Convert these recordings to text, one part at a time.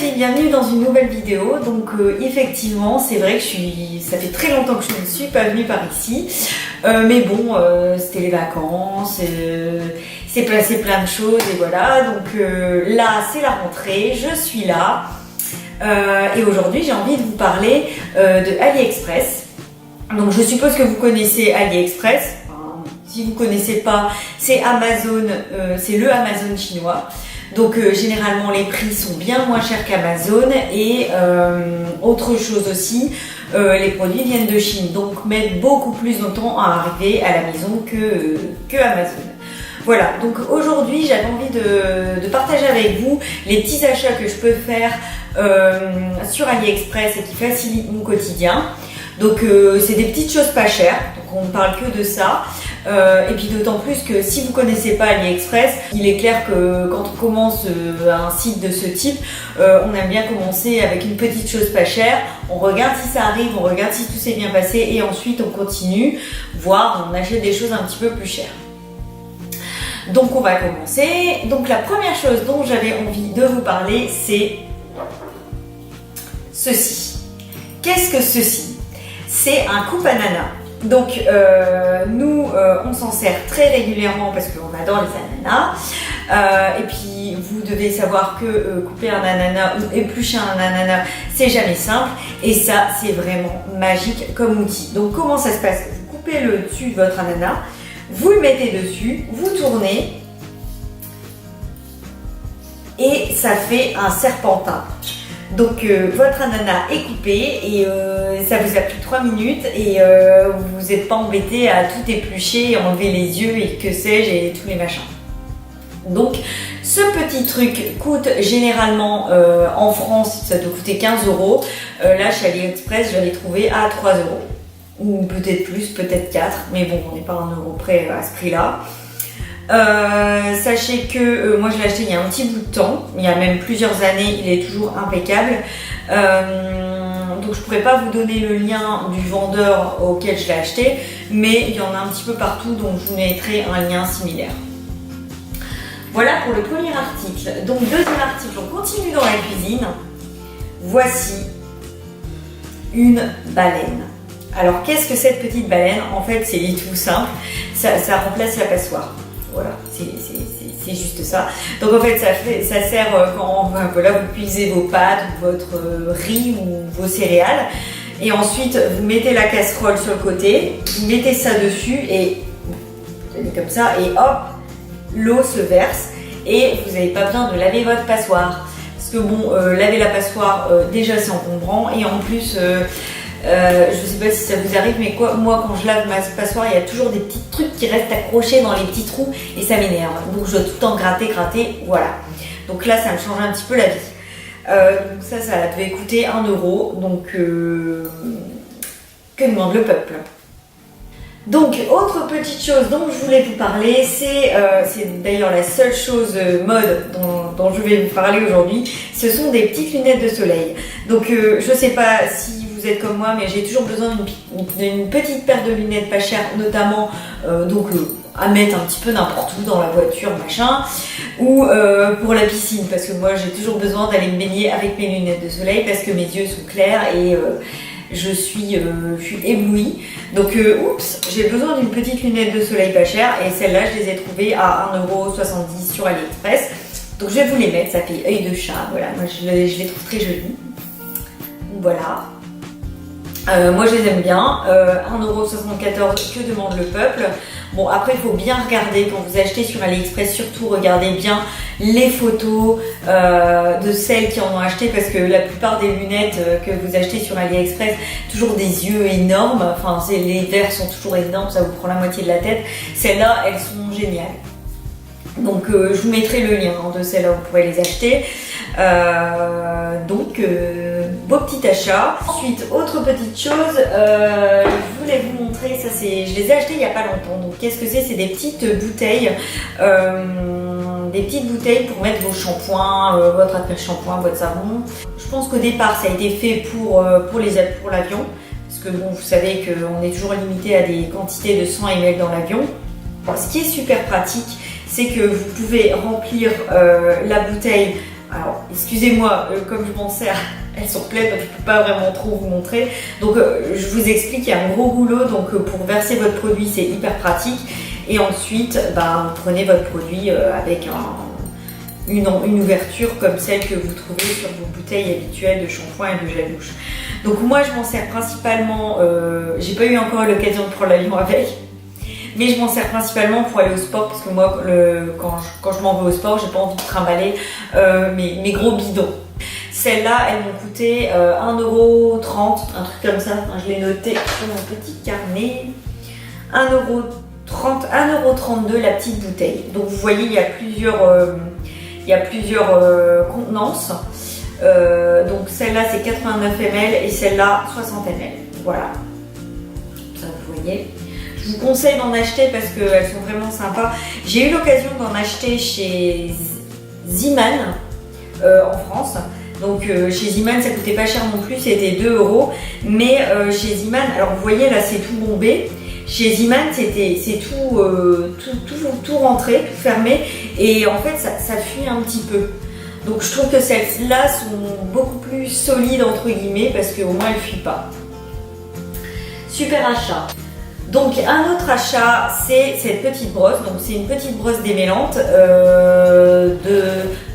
et bienvenue dans une nouvelle vidéo. Donc effectivement c'est vrai que ça fait très longtemps que je ne suis pas venue par ici, mais bon c'était les vacances, c'est passé plein de choses et voilà. Donc là c'est la rentrée, je suis là et aujourd'hui j'ai envie de vous parler de AliExpress. Donc je suppose que vous connaissez AliExpress. Si vous ne connaissez pas, c'est Amazon, c'est le Amazon chinois. Donc généralement les prix sont bien moins chers qu'Amazon et autre chose aussi, les produits viennent de Chine, donc mettent beaucoup plus de temps à arriver à la maison que Amazon. Voilà, donc aujourd'hui j'avais envie de partager avec vous les petits achats que je peux faire sur AliExpress et qui facilitent mon quotidien. Donc c'est des petites choses pas chères, donc on ne parle que de ça. Et puis d'autant plus que si vous connaissez pas AliExpress, il est clair que quand on commence un site de ce type, on aime bien commencer avec une petite chose pas chère, on regarde si ça arrive, on regarde si tout s'est bien passé et ensuite on continue, voire on achète des choses un petit peu plus chères. Donc on va commencer. Donc la première chose dont j'avais envie de vous parler, c'est ceci. Qu'est-ce que ceci? C'est un coupe-ananas. Donc nous on s'en sert très régulièrement parce qu'on adore les ananas et puis vous devez savoir que couper un ananas ou éplucher un ananas c'est jamais simple et ça c'est vraiment magique comme outil. Donc comment ça se passe? Vous coupez le dessus de votre ananas, vous le mettez dessus, vous tournez et ça fait un serpentin. Donc votre ananas est coupé et ça vous a pris 3 minutes et vous n'êtes pas embêté à tout éplucher, enlever les yeux et que sais-je et tous les machins. Donc ce petit truc coûte généralement en France, ça doit coûter 15 €. Là chez AliExpress je l'avais trouvé à 3 €. Ou peut-être plus, peut-être 4, mais bon on n'est pas à 1 € près à ce prix là. Sachez que moi je l'ai acheté il y a un petit bout de temps, il y a même plusieurs années, il est toujours impeccable. Donc je pourrais pas vous donner le lien du vendeur auquel je l'ai acheté, mais il y en a un petit peu partout, donc je vous mettrai un lien similaire. Voilà pour le premier article. Donc deuxième article, on continue dans la cuisine. Voici une baleine. Alors qu'est-ce que cette petite baleine? En fait c'est tout simple, ça remplace la passoire. Voilà, c'est juste ça. Donc en fait ça sert quand voilà, vous cuisez vos pâtes, votre riz ou vos céréales. Et ensuite vous mettez la casserole sur le côté, vous mettez ça dessus et vous tenez comme ça et hop, l'eau se verse et vous n'avez pas besoin de laver votre passoire. Parce que bon, laver la passoire déjà c'est encombrant et en plus... je sais pas si ça vous arrive, mais moi quand je lave ma passoire, il y a toujours des petits trucs qui restent accrochés dans les petits trous et ça m'énerve. Donc je dois tout le temps gratter, voilà. Donc là ça me change un petit peu la vie. Donc ça devait coûter 1 €. Donc que demande le peuple? Donc autre petite chose dont je voulais vous parler, c'est d'ailleurs la seule chose mode dont je vais vous parler aujourd'hui, ce sont des petites lunettes de soleil. Donc je sais pas si vous êtes comme moi, mais j'ai toujours besoin d'une petite paire de lunettes pas chères, notamment à mettre un petit peu n'importe où dans la voiture, machin, ou pour la piscine, parce que moi j'ai toujours besoin d'aller me baigner avec mes lunettes de soleil parce que mes yeux sont clairs et je suis éblouie. Donc oups, j'ai besoin d'une petite lunette de soleil pas chère et celles-là je les ai trouvées à 1,70 € sur AliExpress. Donc je vais vous les mettre, ça fait œil de chat, voilà, moi je les trouve très jolies. Voilà. Moi je les aime bien, 1,74 € que demande le peuple. Bon après il faut bien regarder quand vous achetez sur AliExpress, surtout regardez bien les photos de celles qui en ont acheté parce que la plupart des lunettes que vous achetez sur AliExpress, toujours des yeux énormes, enfin les verres sont toujours énormes, ça vous prend la moitié de la tête. Celles-là elles sont géniales. Donc je vous mettrai le lien de celles-là, vous pourrez les acheter. Beau petit achat. Ensuite, autre petite chose, je voulais vous montrer, je les ai achetées il n'y a pas longtemps. Donc qu'est-ce que c'est? C'est des petites bouteilles, pour mettre vos shampoings, votre après-shampoing, votre savon. Je pense qu'au départ ça a été fait pour l'avion, parce que bon, vous savez qu'on est toujours limité à des quantités de 100 ml dans l'avion. Ce qui est super pratique, c'est que vous pouvez remplir la bouteille Alors, excusez-moi, comme je m'en sers, elles sont pleines, donc je ne peux pas vraiment trop vous montrer. Donc, je vous explique, il y a un gros goulot, donc pour verser votre produit, c'est hyper pratique. Et ensuite, vous prenez votre produit avec une ouverture comme celle que vous trouvez sur vos bouteilles habituelles de shampoing et de gel douche. Donc moi, je m'en sers principalement, j'ai pas eu encore l'occasion de prendre l'avion avec, mais je m'en sers principalement pour aller au sport parce que moi, quand je m'en vais au sport, j'ai pas envie de trimballer mes gros bidons. Celles-là, elles m'ont coûté 1,30 €, un truc comme ça. Enfin, je l'ai noté sur mon petit carnet. 1,32 € la petite bouteille. Donc vous voyez, il y a plusieurs contenances. Donc celle-là, c'est 89 ml et celle-là, 60 ml. Voilà. Ça, vous voyez. Je vous conseille d'en acheter parce qu'elles sont vraiment sympas. J'ai eu l'occasion d'en acheter chez Zeeman en France. Donc chez Zeeman, ça coûtait pas cher non plus, c'était 2 €. Mais chez Zeeman, alors vous voyez là, c'est tout bombé. Chez Zeeman, c'est tout rentré, tout fermé. Et en fait, ça fuit un petit peu. Donc je trouve que celles-là sont beaucoup plus solides entre guillemets parce qu'au moins elles ne fuient pas. Super achat. Donc un autre achat, c'est cette petite brosse. Donc c'est une petite brosse démêlante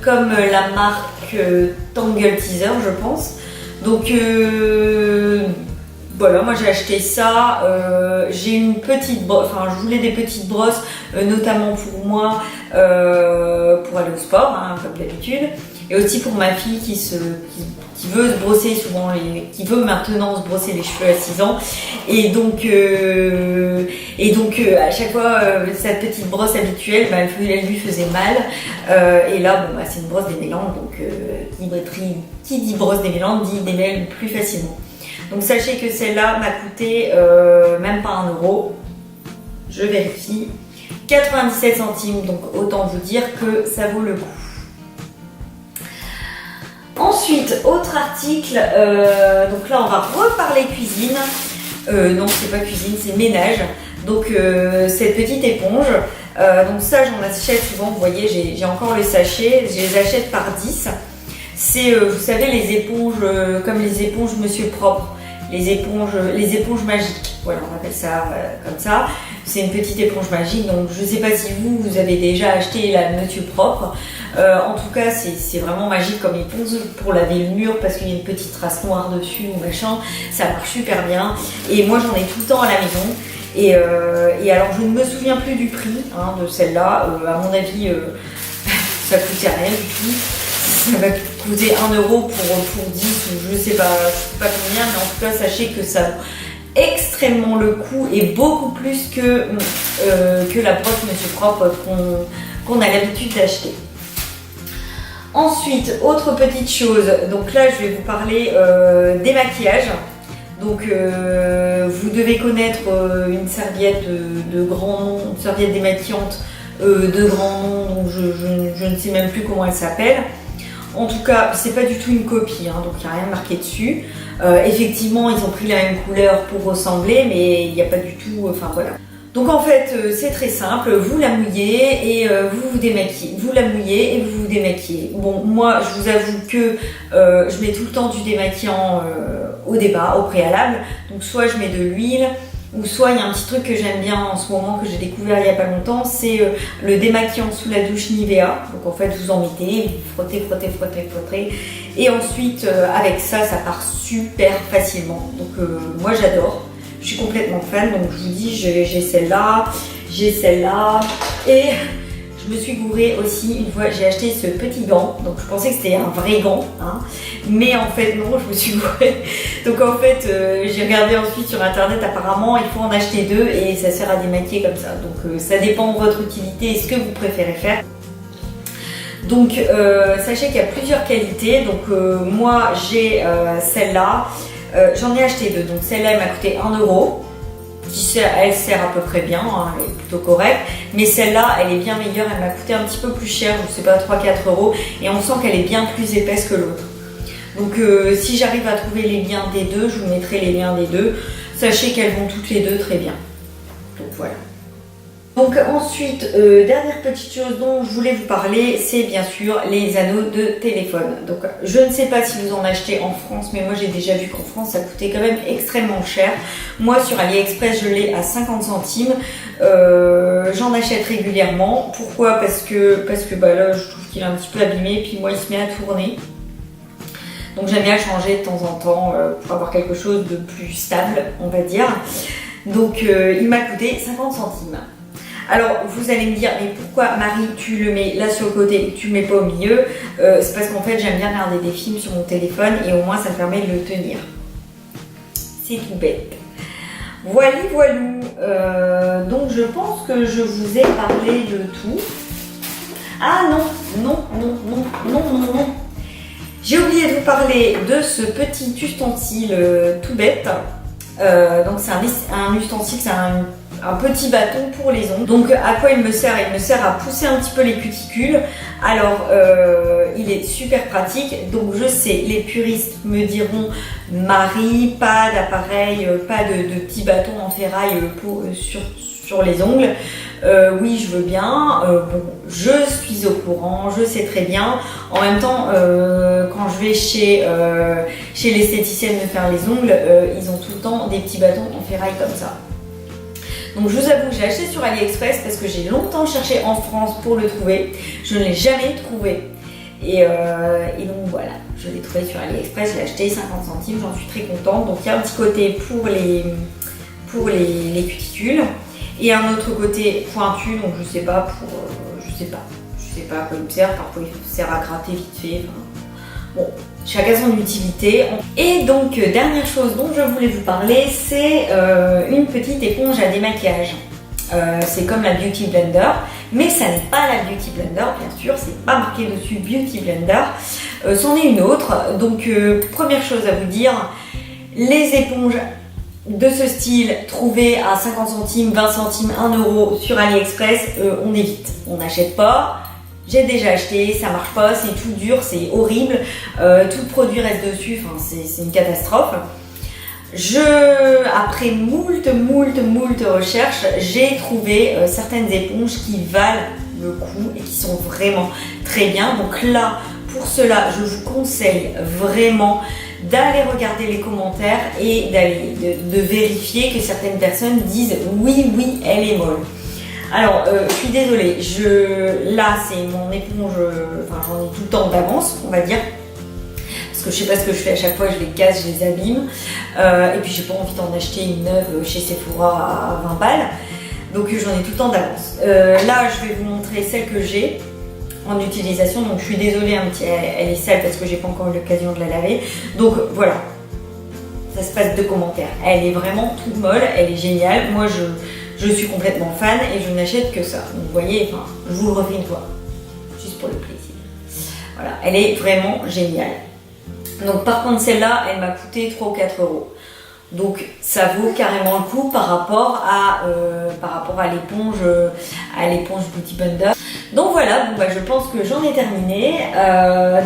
comme la marque Tangle Teaser, je pense. Donc voilà, moi j'ai acheté ça. J'ai une petite brosse, enfin je voulais des petites brosses, notamment pour moi, pour aller au sport, hein, comme d'habitude. Et aussi pour ma fille qui veut se brosser souvent, qui veut maintenant se brosser les cheveux à 6 ans. Et donc à chaque fois, cette petite brosse habituelle, elle lui faisait mal. Et là, c'est une brosse démêlante, donc qui dit brosse démêlante dit démêle plus facilement. Donc sachez que celle-là m'a coûté même pas 1 €. Je vérifie. 97 centimes, donc autant vous dire que ça vaut le coup. Ensuite, autre article, donc là on va reparler cuisine. Non, c'est pas cuisine, c'est ménage. Donc cette petite éponge. Donc ça, j'en achète souvent, vous voyez, j'ai encore le sachet, je les achète par 10. C'est, vous savez, les éponges, comme les éponges Monsieur Propre, les éponges magiques. Voilà, on appelle ça comme ça. C'est une petite éponge magique, donc je ne sais pas si vous avez déjà acheté la Monsieur Propre. En tout cas, c'est vraiment magique comme éponge pour laver le mur parce qu'il y a une petite trace noire dessus ou machin. Ça marche super bien. Et moi, j'en ai tout le temps à la maison. Et alors, je ne me souviens plus du prix de celle-là. À mon avis, ça coûtait rien du tout. Ça va coûter 1 € pour 10 ou je sais pas combien, mais en tout cas, sachez que ça vaut extrêmement le coup et beaucoup plus que la brosse Monsieur Propre qu'on a l'habitude d'acheter. Ensuite, autre petite chose, donc là je vais vous parler des maquillages. Donc vous devez connaître une serviette de grand nom, une serviette démaquillante de grand nom, donc je ne sais même plus comment elle s'appelle. En tout cas, c'est pas du tout une copie, donc il n'y a rien marqué dessus. Effectivement, ils ont pris la même couleur pour ressembler, mais il n'y a pas du tout, enfin voilà. Donc en fait, c'est très simple, vous la mouillez et vous vous démaquillez. Vous la mouillez et vous vous démaquillez. Bon, moi, je vous avoue que je mets tout le temps du démaquillant au préalable. Donc soit je mets de l'huile, ou soit il y a un petit truc que j'aime bien en ce moment, que j'ai découvert il n'y a pas longtemps, c'est le démaquillant sous la douche Nivea. Donc en fait, vous en mettez, vous frottez. Et ensuite, avec ça part super facilement. Donc moi, j'adore. Je suis complètement fan, donc je vous dis, j'ai celle-là, et je me suis gourée aussi une fois, j'ai acheté ce petit gant, donc je pensais que c'était un vrai gant, mais en fait non, je me suis gourée. Donc en fait, j'ai regardé ensuite sur internet, apparemment il faut en acheter 2 et ça sert à démaquiller comme ça. Donc ça dépend de votre utilité et ce que vous préférez faire. Donc sachez qu'il y a plusieurs qualités, donc moi j'ai celle-là. J'en ai acheté 2, donc celle-là elle m'a coûté 1 €, elle sert à peu près bien, elle est plutôt correcte, mais celle-là elle est bien meilleure, elle m'a coûté un petit peu plus cher, je sais pas, 3-4 € et on sent qu'elle est bien plus épaisse que l'autre. Donc si j'arrive à trouver les liens des deux, je vous mettrai les liens des deux, sachez qu'elles vont toutes les deux très bien. Donc voilà. Donc ensuite, dernière petite chose dont je voulais vous parler, c'est bien sûr les anneaux de téléphone. Donc je ne sais pas si vous en achetez en France, mais moi j'ai déjà vu qu'en France ça coûtait quand même extrêmement cher. Moi sur AliExpress je l'ai à 50 centimes, j'en achète régulièrement. Pourquoi? Parce que bah là je trouve qu'il est un petit peu abîmé, puis moi il se met à tourner. Donc j'aime bien changer de temps en temps pour avoir quelque chose de plus stable, on va dire. Donc il m'a coûté 50 centimes. Alors vous allez me dire, mais pourquoi Marie tu le mets là sur le côté et tu le mets pas au milieu? C'est parce qu'en fait j'aime bien regarder des films sur mon téléphone et au moins ça me permet de le tenir. C'est tout bête. Voilà, voilou. Donc je pense que je vous ai parlé de tout. Ah non. J'ai oublié de vous parler de ce petit ustensile tout bête. Donc c'est un ustensile, c'est un petit bâton pour les ongles. Donc à quoi il me sert? Il me sert à pousser un petit peu les cuticules. Alors il est super pratique. Donc je sais, les puristes me diront, Marie, pas d'appareil, pas de petit bâton en ferraille sur les ongles. Oui, je veux bien. Bon, je suis au courant, je sais très bien. En même temps, quand je vais chez l'esthéticienne me faire les ongles, ils ont tout le temps des petits bâtons en ferraille comme ça. Donc je vous avoue que j'ai acheté sur AliExpress parce que j'ai longtemps cherché en France pour le trouver. Je ne l'ai jamais trouvé. Et donc voilà, je l'ai trouvé sur AliExpress, je l'ai acheté 50 centimes, j'en suis très contente. Donc il y a un petit côté pour les cuticules. Et un autre côté pointu, donc je sais pas à quoi il me sert, parfois il sert à gratter vite fait, enfin, bon, chacun son utilité. Et donc dernière chose dont je voulais vous parler, c'est une petite éponge à démaquillage. C'est comme la Beauty Blender, mais ça n'est pas la Beauty Blender, bien sûr, c'est pas marqué dessus Beauty Blender, c'en est une autre. Donc première chose à vous dire, les éponges de ce style trouvées à 50 centimes, 20 centimes, 1 euro sur AliExpress, on évite, on n'achète pas. J'ai déjà acheté, ça marche pas, c'est tout dur, c'est horrible, tout le produit reste dessus, enfin c'est une catastrophe. Après moult recherches, j'ai trouvé certaines éponges qui valent le coup et qui sont vraiment très bien. Donc là, pour cela, je vous conseille vraiment d'aller regarder les commentaires et de vérifier que certaines personnes disent oui, elle est molle. Alors, je suis désolée, là c'est mon éponge, enfin j'en ai tout le temps d'avance, on va dire. Parce que je sais pas ce que je fais à chaque fois, je les casse, je les abîme. Et puis j'ai pas envie d'en acheter une neuve chez Sephora à 20 balles. Donc j'en ai tout le temps d'avance. Là, je vais vous montrer celle que j'ai en utilisation. Donc je suis désolée, elle est sale parce que j'ai pas encore eu l'occasion de la laver. Donc voilà, ça se passe de commentaires. Elle est vraiment toute molle, elle est géniale. Moi, je suis complètement fan et je n'achète que ça. Donc vous voyez, enfin, je vous le refais une fois, juste pour le plaisir. Voilà, elle est vraiment géniale. Donc par contre celle-là, elle m'a coûté 3 ou 4 euros. Donc ça vaut carrément le coup par rapport à l'éponge Beauty Blender. Donc voilà, bon, bah, je pense que j'en ai terminé. Ah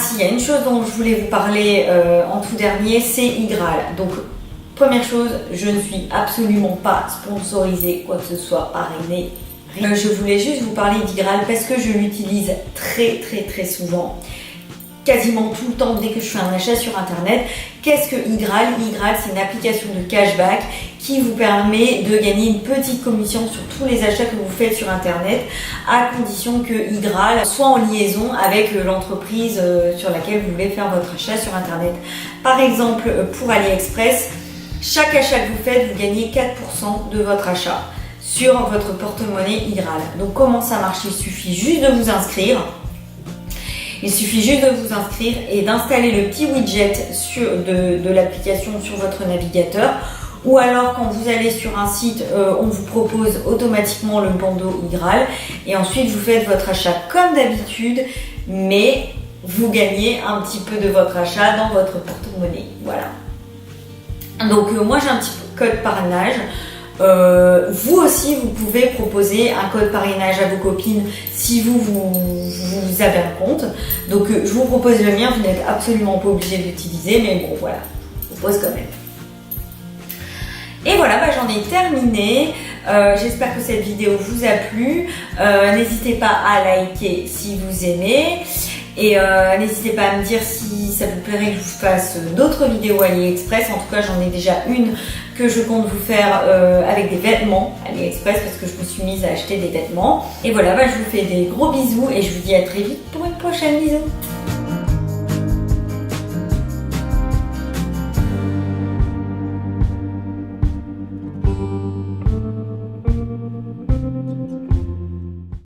si, il y a une chose dont je voulais vous parler en tout dernier, c'est Igral. Donc première chose, je ne suis absolument pas sponsorisée, quoi que ce soit, parrainée. Je voulais juste vous parler d'Igral parce que je l'utilise très souvent. Quasiment tout le temps dès que je fais un achat sur internet. Qu'est-ce que Igral? Igral, c'est une application de cashback qui vous permet de gagner une petite commission sur tous les achats que vous faites sur internet, à condition que Igral soit en liaison avec l'entreprise sur laquelle vous voulez faire votre achat sur internet. Par exemple, pour AliExpress, chaque achat que vous faites, vous gagnez 4% de votre achat sur votre porte-monnaie Igral. Donc comment ça marche? Il suffit juste de vous inscrire. Il suffit juste de vous inscrire et d'installer le petit widget de l'application sur votre navigateur. Ou alors quand vous allez sur un site, on vous propose automatiquement le bandeau Igral. Et ensuite vous faites votre achat comme d'habitude, mais vous gagnez un petit peu de votre achat dans votre porte-monnaie. Voilà. Donc moi j'ai un petit code parrainage. Vous aussi, vous pouvez proposer un code parrainage à vos copines si vous avez un compte. Donc je vous propose le mien, vous n'êtes absolument pas obligé de l'utiliser, mais bon voilà, je vous propose quand même. Et voilà, bah, j'en ai terminé. J'espère que cette vidéo vous a plu. N'hésitez pas à liker si vous aimez. Et n'hésitez pas à me dire si ça vous plairait que je vous fasse d'autres vidéos AliExpress. En tout cas, j'en ai déjà une que je compte vous faire avec des vêtements AliExpress parce que je me suis mise à acheter des vêtements. Et voilà, je vous fais des gros bisous et je vous dis à très vite pour une prochaine vidéo.